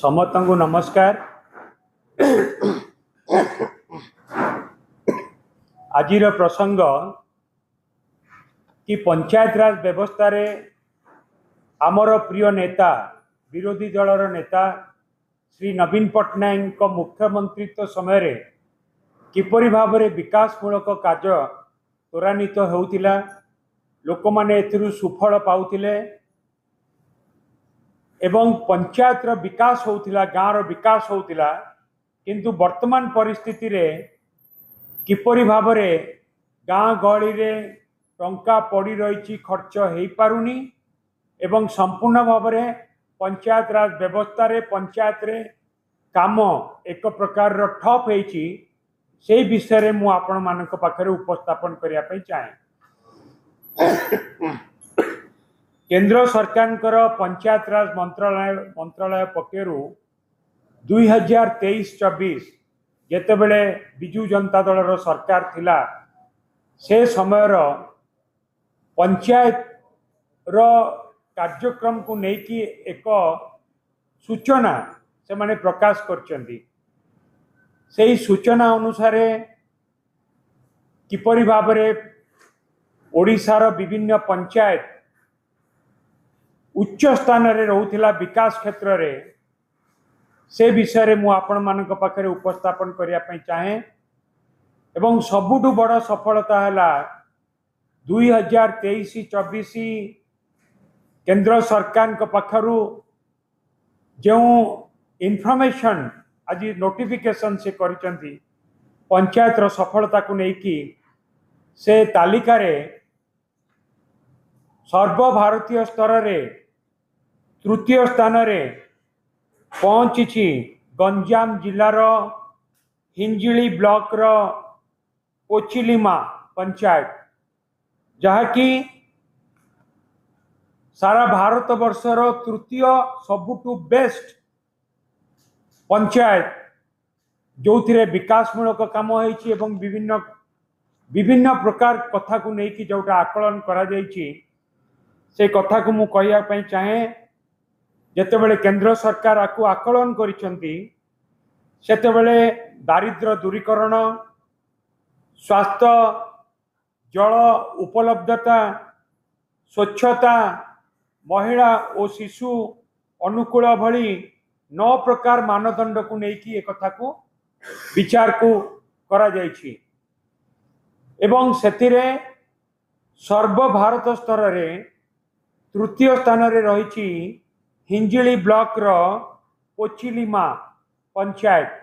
समस्त को नमस्कार। आजिर प्रसंग कि पंचायत राज व्यवस्था रे आमर प्रिय नेता विरोधी दलर नेता श्री नवीन पट्टनायक को मुख्यमंत्रित्व समय रे किपरि भाव में विकासमूलक कार्य त्वरान्वित होउतिला, लोक माने एथिरु सुफल पाउतिले एवं पंचायत रो विकास होउतिला, गाँव रो विकास होउतिला। किंतु वर्तमान परिस्थिति रे किपरि भाव में गाँ गहली रे टंका पड़ी रही खर्च हो पारुनी एवं संपूर्ण भाव में पंचायत राज व्यवस्था रे पंचायत रे काम एक प्रकार रो ठप होईची, से विषय रे मु आपण मानक पाखरे उपस्थापन करिया पई चाहे। केंद्र सरकार पंचायत राज मंत्रालय पक्षर 2023-24 जेतेबेले बिजू जनता दल सरकार थिला, से समय पंचायत रो कार्यक्रम को लेकिन एक सूचना से माने प्रकाश करचंदी। से सूचना अनुसार किपरि भाव में ओडिशार विभिन्न पंचायत उच्च स्थान रे रहउथिला विकास क्षेत्र रे, से विषय रे मु आपण मानक पाखरे उपस्थापन करिया पई चाहे। एवं सबुठु बड़ सफलता हैला 2023-24 केंद्र सरकार के पक्षरु जो इनफॉरमेशन आज नोटिफिकेशन से करिसंती पंचायत रो सफलता को लेकिन से तालिका रे सर्वभारतीय स्तर रे तृतीय स्थान रे पहुंची गंजाम जिलार हिंजिली ब्लॉक रो पोचिलीमा पंचायत, जहाँकि सारा भारत वर्षर तृतीय सबुठु बेस्ट पंचायत जो थिरे विकासमूलक काम होईची एवं विभिन्न विभिन्न प्रकार कथा को लेकिन जोटा आकलन करा जायची, से कथा को मु कहिया पई चाहे। जेतेबेले केंद्र सरकार आकु आकलन करिसंती, सेतेबेले दारिद्र्य दूरीकरण, स्वास्थ्य, जल उपलब्धता, स्वच्छता, महिला और शिशु अनुकूल भली 9 प्रकार मानदंड को लेकिन एक कथा को विचार को करा जायछि। एवं सेतिरे सर्वभारत स्तर रे तृतीय स्थान रे रही हिंजिली ब्लॉक रो पोचिलीमा पंचायत,